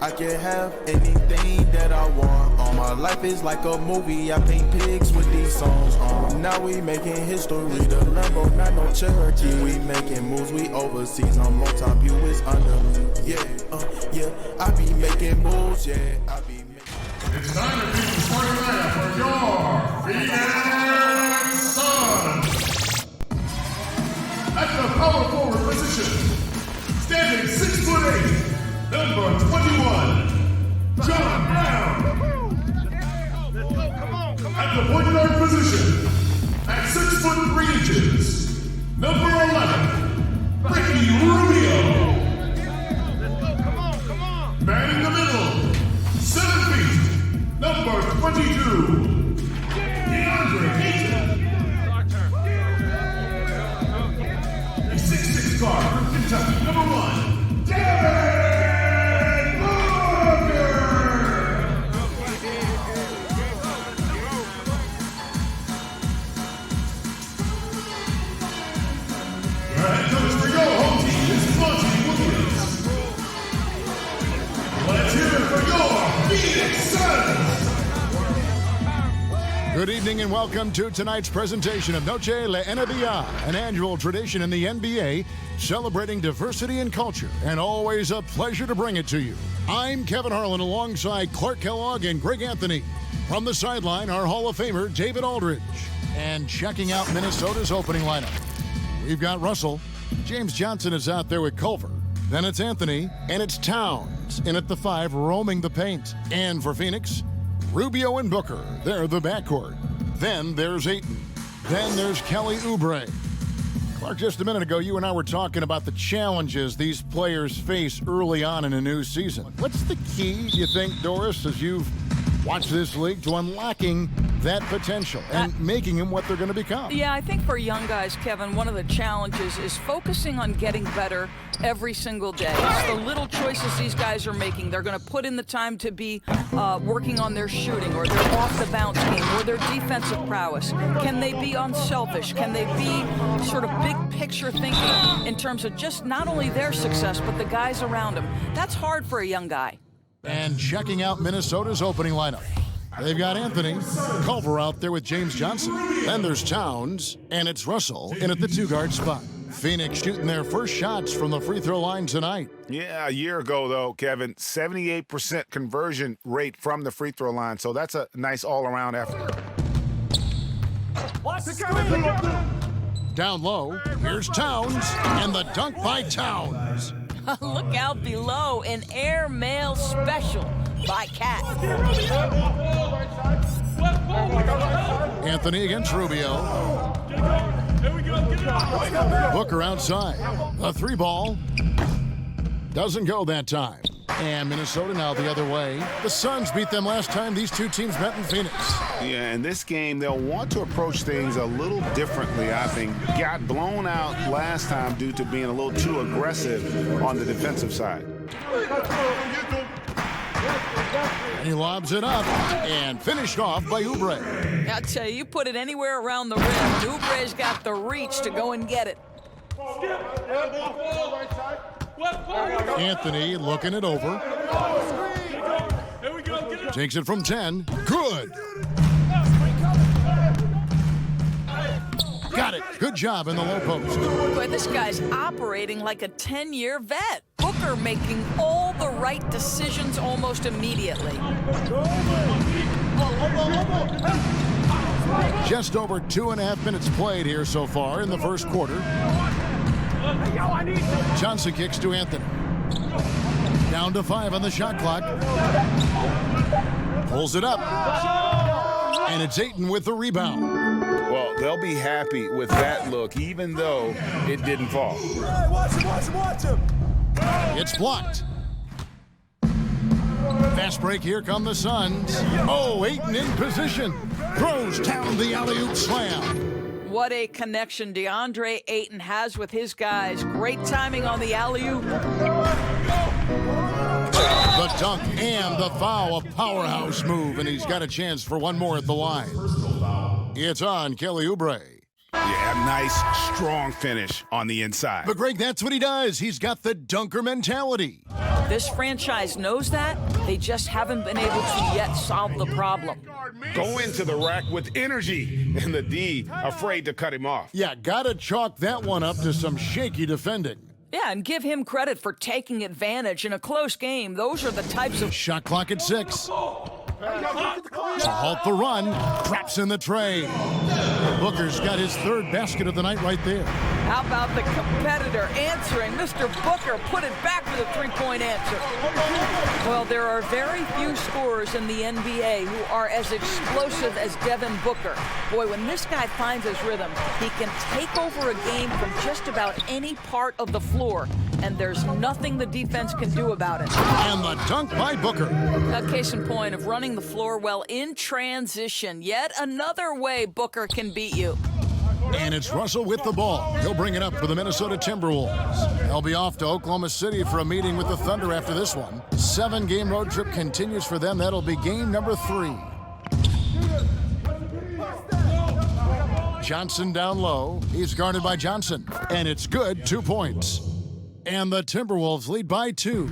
I can have anything that I want. My life is like a movie. I paint pigs with these songs. Now we making history. The Lambo, not no Cherokee. We making moves. We overseas. I'm on top. You is under me. Yeah. I be making moves. Yeah, I be making. It's time to beat the starting lineup for your Phoenix Suns. At the power forward position, standing 6'8", number 21, John Brown. At the point guard position, at 6'3", number 11, Ricky Rubio. Man in the middle, 7 feet, number 22, DeAndre Ayton. A 6'6" guard from Kentucky, number 1, Devin Booker. And coach for your home team is Monty Williams. Let's hear it for your Phoenix Suns. Good evening and welcome to tonight's presentation of Noche La NBA, an annual tradition in the NBA celebrating diversity and culture, and always a pleasure to bring it to you. I'm Kevin Harlan alongside Clark Kellogg and Greg Anthony. From the sideline, our Hall of Famer David Aldridge. And checking out Minnesota's opening lineup, we've got Russell. James Johnson is out there with Culver. Then it's Anthony, and it's Towns in at the 5, roaming the paint. And for Phoenix, Rubio and Booker, they're the backcourt. Then there's Ayton. Then there's Kelly Oubre. Clark, just a minute ago, you and I were talking about the challenges these players face early on in a new season. What's the key, do you think, Doris, as you've watched this league, to unlocking that potential and making them what they're going to become? Yeah, I think for young guys, Kevin, one of the challenges is focusing on getting better every single day. It's the little choices these guys are making. They're going to put in the time to be working on their shooting or their off-the-bounce game or their defensive prowess. Can they be unselfish? Can they be sort of big-picture thinking in terms of just not only their success, but the guys around them? That's hard for a young guy. And checking out Minnesota's opening lineup, they've got Anthony, Culver out there with James Johnson. Then there's Towns, and it's Russell in at the 2-guard spot. Phoenix shooting their first shots from the free throw line tonight. Yeah, a year ago, though, Kevin, 78% conversion rate from the free throw line. So that's a nice all-around effort. Down low, here's Towns, and the dunk by Towns. Look out below, an airmail special by Cat. Anthony against Rubio. Booker outside. A 3-ball. Doesn't go that time. And Minnesota now the other way. The Suns beat them last time these two teams met in Phoenix. Yeah, in this game, they'll want to approach things a little differently, I think. Got blown out last time due to being a little too aggressive on the defensive side. And he lobs it up and finished off by Oubre. I'll tell you, you put it anywhere around the rim, and Oubre's got the reach to go and get it. Anthony looking it over. Takes it from 10. Good. Got it. Good job in the low post. Boy, this guy's operating like a 10-year vet. Booker making all the right decisions almost immediately. Just over 2.5 minutes played here so far in the first quarter. Johnson kicks to Anthony. Down to 5 on the shot clock. Pulls it up. And it's Ayton with the rebound. Well, they'll be happy with that look, even though it didn't fall. Hey, watch him. It's blocked. Fast break, here come the Suns. Oh, Ayton in position. Throws down the alley-oop slam. What a connection DeAndre Ayton has with his guys. Great timing on the alley-oop. The dunk and the foul, a powerhouse move, and he's got a chance for one more at the line. It's on Kelly Oubre. Yeah, nice, strong finish on the inside. But, Greg, that's what he does. He's got the dunker mentality. This franchise knows that. They just haven't been able to yet solve the problem. Go into the rack with energy, and the D afraid to cut him off. Yeah, gotta chalk that one up to some shaky defending. Yeah, and give him credit for taking advantage in a close game. Those are the types of... Shot clock at 6. To halt the run, drops in the tray. Booker's got his third basket of the night right there. How about the competitor answering? Mr. Booker put it back with a three-point answer. Well, there are very few scorers in the NBA who are as explosive as Devin Booker. Boy, when this guy finds his rhythm, he can take over a game from just about any part of the floor, and there's nothing the defense can do about it. And the dunk by Booker. A case in point of running the floor well in transition. Yet another way Booker can beat you. And it's Russell with the ball. He'll bring it up for the Minnesota Timberwolves. They'll be off to Oklahoma City for a meeting with the Thunder after this one. 7-game road trip continues for them. That'll be game number 3. Johnson down low. He's guarded by Johnson. And it's good, 2 points. And the Timberwolves lead by 2.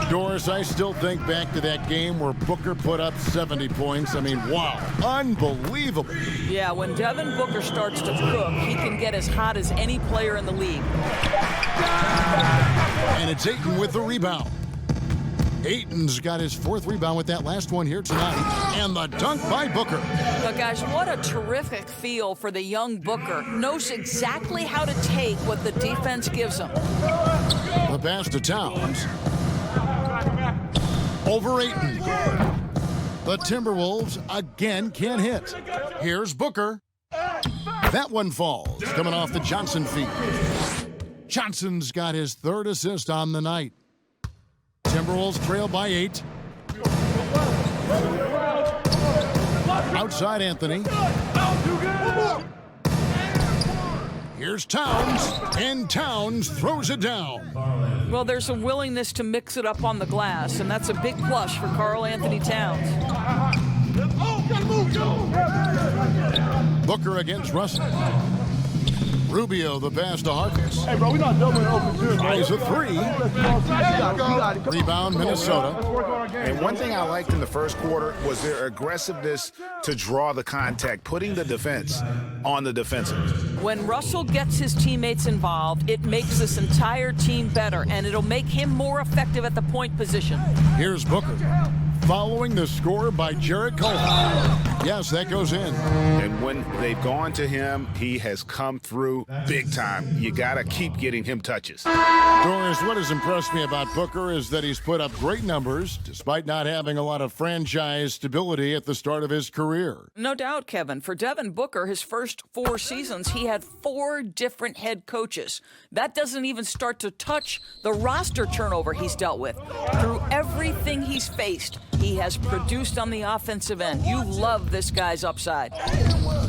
Doris, I still think back to that game where Booker put up 70 points. I mean, wow, unbelievable. Yeah, when Devin Booker starts to cook, he can get as hot as any player in the league. And it's Ayton with the rebound. Ayton's got his 4th rebound with that last one here tonight. And the dunk by Booker. But guys, what a terrific feel for the young Booker. Knows exactly how to take what the defense gives him. The pass to Towns. Over Ayton. The Timberwolves again can't hit. Here's Booker. That one falls, coming off the Johnson feed. Johnson's got his 3rd assist on the night. Timberwolves trail by 8. Outside Anthony. Here's Towns, and Towns throws it down. Well, there's a willingness to mix it up on the glass, and that's a big plus for Karl Anthony Towns. Booker against Russell. Rubio, the pass to Harkless. Hey, bro, we're not doubling open too, bro. Tries a 3. Rebound, Minnesota. And one thing I liked in the first quarter was their aggressiveness to draw the contact, putting the defense on the defensive. When Russell gets his teammates involved, it makes this entire team better, and it'll make him more effective at the point position. Here's Booker. Following the score by Jarrett Culver. Yes, that goes in. And when they've gone to him, he has come through big time. You got to keep getting him touches. Doris, what has impressed me about Booker is that he's put up great numbers despite not having a lot of franchise stability at the start of his career. No doubt, Kevin. For Devin Booker, his first 4 seasons, he had 4 different head coaches. That doesn't even start to touch the roster turnover he's dealt with. Through everything he's faced, he has produced on the offensive end. You love this guy's upside.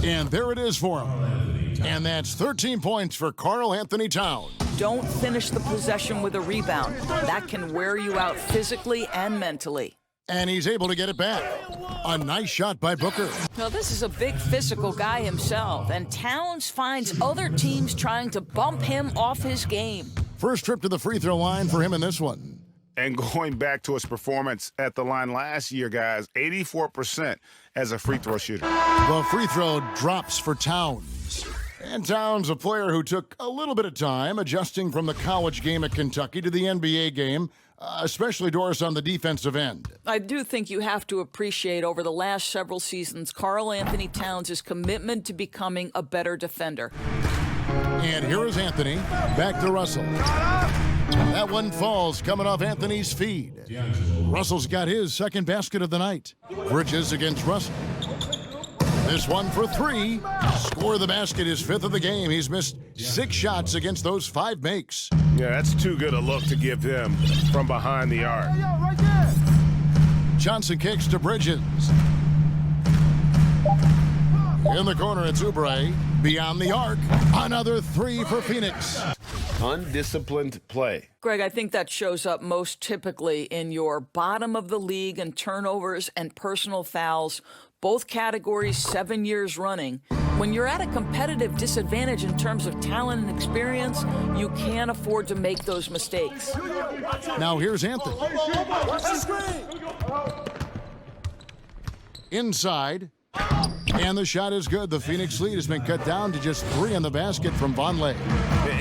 And there it is for him. And that's 13 points for Karl Anthony Towns. Don't finish the possession with a rebound. That can wear you out physically and mentally. And he's able to get it back. A nice shot by Booker. Now, this is a big physical guy himself, and Towns finds other teams trying to bump him off his game. First trip to the free throw line for him in this one. And going back to his performance at the line last year, guys, 84% as a free throw shooter. The free throw drops for Towns. And Towns, a player who took a little bit of time adjusting from the college game at Kentucky to the NBA game, especially, Doris, on the defensive end. I do think you have to appreciate over the last several seasons Karl Anthony Towns' commitment to becoming a better defender. And here is Anthony. Back to Russell. That one falls coming off Anthony's feed. Russell's got his 2nd basket of the night. Bridges against Russell. This one for 3. Score the basket, his 5th of the game. He's missed 6 shots against those 5 makes. Yeah, that's too good a look to give them from behind the arc. Johnson kicks to Bridges. In the corner, it's Oubre. Beyond the arc. Another 3 for Phoenix. Undisciplined play. Greg, I think that shows up most typically in your bottom of the league and turnovers and personal fouls. both categories 7 years running. When you're at a competitive disadvantage in terms of talent and experience, you can't afford to make those mistakes. Now here's Anthony. Watch the screen. Inside. And the shot is good. The Phoenix lead has been cut down to just 3 in the basket from Vonleh.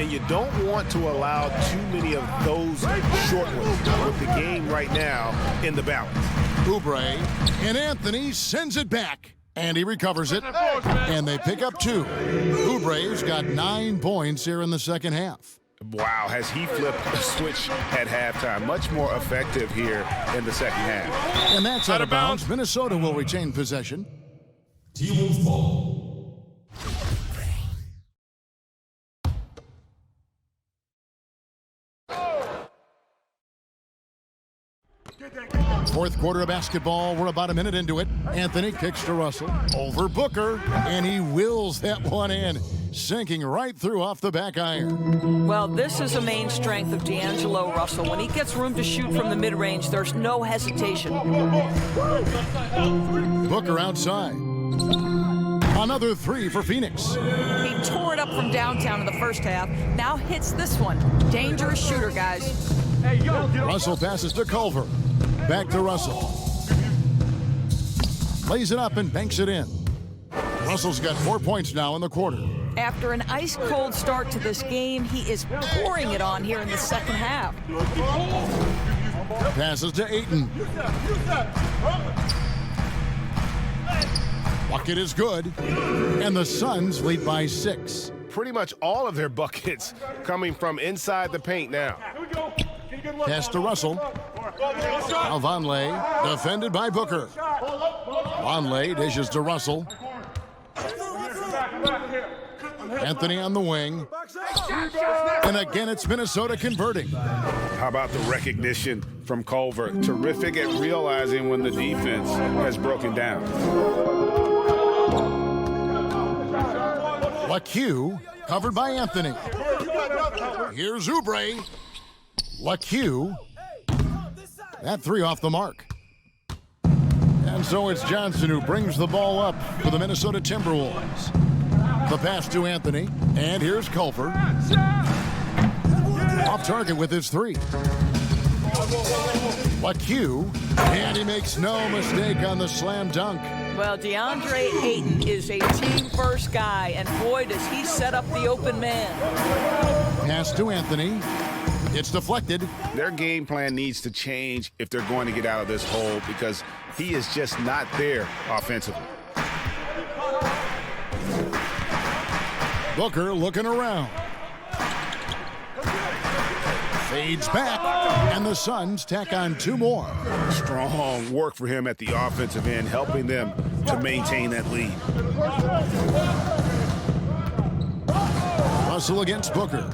And you don't want to allow too many of those short ones with the game right now in the balance. Oubre, and Anthony sends it back. And he recovers it. And they pick up 2. Oubre's got 9 points here in the second half. Wow, has he flipped a switch at halftime. Much more effective here in the second half. And that's out of bounds. Minnesota will retain possession. T-Wolves ball. Fourth quarter of basketball. We're about a minute into it. Anthony kicks to Russell. Over Booker. And he wills that one in. Sinking right through off the back iron. Well, this is a main strength of D'Angelo Russell. When he gets room to shoot from the mid-range, there's no hesitation. Booker outside. Another 3 for Phoenix. He tore it up from downtown in the first half. Now hits this one. Dangerous shooter, guys. Russell passes to Culver. Back to Russell. Lays it up and banks it in. Russell's got 4 points now in the quarter. After an ice-cold start to this game, he is pouring it on here in the second half. Passes to Ayton. Bucket is good. And the Suns lead by 6. Pretty much all of their buckets coming from inside the paint now. Pass to Russell. Now Vonleh, defended by Booker. Vonleh dishes to Russell. Anthony on the wing. And again, it's Minnesota converting. How about the recognition from Culver? Terrific at realizing when the defense has broken down. LaQ covered by Anthony. Here's Oubre. LaQ. That 3 off the mark. And so it's Johnson who brings the ball up for the Minnesota Timberwolves. The pass to Anthony. And here's Culver. Off target with his 3. LaQ. And he makes no mistake on the slam dunk. Well, DeAndre Ayton is a team-first guy, and boy, does he set up the open man. Pass to Anthony. It's deflected. Their game plan needs to change if they're going to get out of this hole because he is just not there offensively. Booker looking around. Fades back, and the Suns tack on 2 more. Strong work for him at the offensive end, helping them to maintain that lead. Russell against Booker.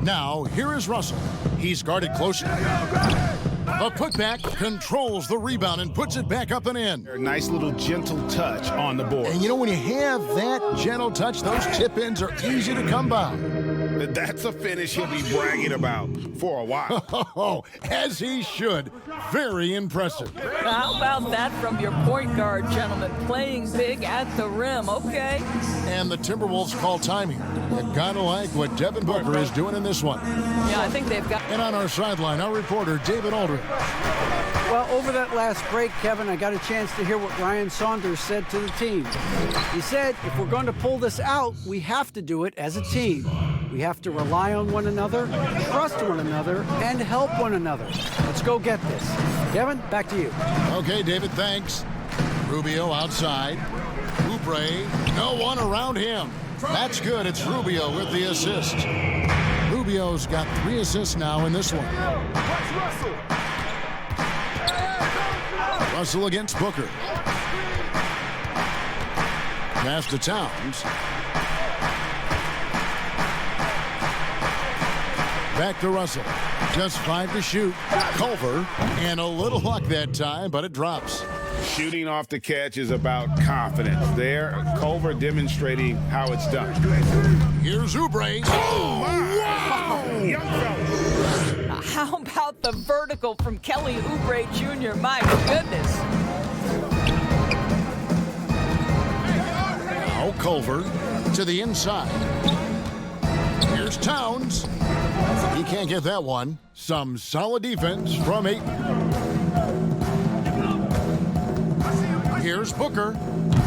Now, here is Russell. He's guarded closely. A putback controls the rebound and puts it back up and in. A nice little gentle touch on the board. And you know, when you have that gentle touch, those chip-ins are easy to come by. That's a finish he'll be bragging about for a while. Oh, as he should. Very impressive. How about that from your point guard, gentlemen? Playing big at the rim, okay? And the Timberwolves call time here. You gotta like what Devin Booker is doing in this one. Yeah, I think they've got... And on our sideline, our reporter, David Aldridge. Well, over that last break, Kevin, I got a chance to hear what Ryan Saunders said to the team. He said, if we're going to pull this out, we have to do it as a team. We have to rely on one another, trust one another, and help one another. Let's go get this. Kevin, back to you. Okay, David, thanks. Rubio outside. Oubre, no one around him. That's good. It's Rubio with the assist. Rubio's got 3 assists now in this one. Russell against Booker. Pass to Towns. Back to Russell. Just 5 to shoot. Culver. And a little luck that time, but it drops. Shooting off the catch is about confidence. There, Culver demonstrating how it's done. Here's Oubre. Oh, wow! Young fella. How about the vertical from Kelly Oubre Jr.? My goodness. Now Culver to the inside. Here's Towns. He can't get that one. Some solid defense from Ayton. Here's Booker,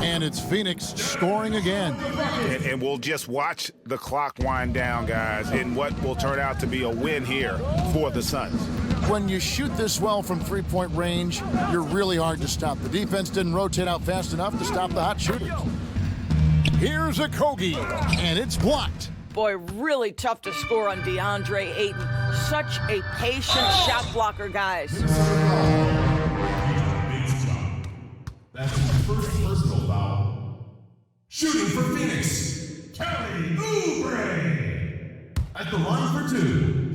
and it's Phoenix scoring again. And we'll just watch the clock wind down, guys, in what will turn out to be a win here for the Suns. When you shoot this well from three-point range, you're really hard to stop. The defense didn't rotate out fast enough to stop the hot shooters. Here's a Kogi, and it's blocked. Boy, really tough to score on DeAndre Ayton. Such a patient shot blocker, guys. That's his first personal foul. Shooting for Phoenix, Kelly Oubre at the line for 2.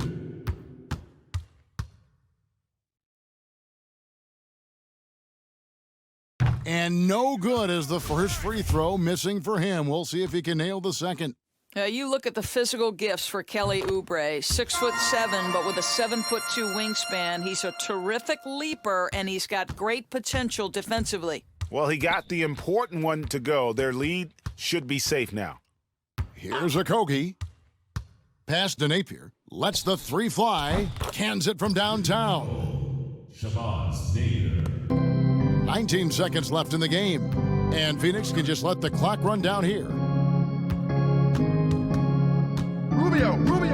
And no good as the first free throw missing for him. We'll see if he can nail the second. You look at the physical gifts for Kelly Oubre, 6'7", but with a 7'2" wingspan. He's a terrific leaper, and he's got great potential defensively. Well, he got the important one to go. Their lead should be safe now. Here's a Kogi. Pass to Napier. Lets the three fly. Cans it from downtown. Shabazz Napier. 19 seconds left in the game. And Phoenix can just let the clock run down here.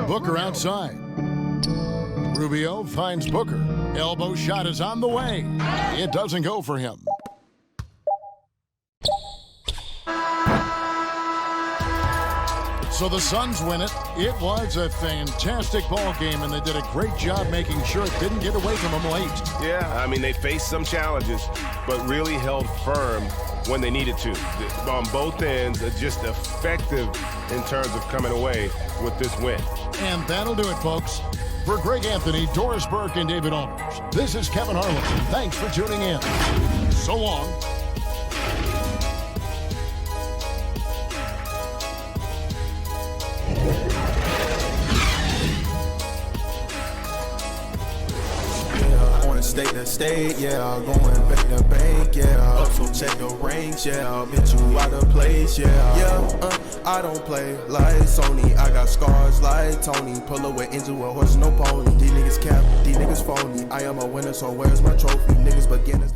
Booker outside. Rubio finds Booker. Elbow shot is on the way. It doesn't go for him. So the Suns win it. It was a fantastic ball game, and they did a great job making sure it didn't get away from them late. Yeah, I mean, they faced some challenges, but really held firm when they needed to. On both ends, just effective in terms of coming away with this win. And that'll do it, folks. For Greg Anthony, Doris Burke, and David Aldridge, this is Kevin Harlan. Thanks for tuning in. So long. State to state, yeah, going back to bank, yeah. So check the ranks, yeah. I'll bet you out of place, yeah. Yeah, I don't play like Sony. I got scars like Tony. Pull away into a horse, no pony. These niggas cap, these niggas phony. I am a winner, so where's my trophy? Niggas beginners.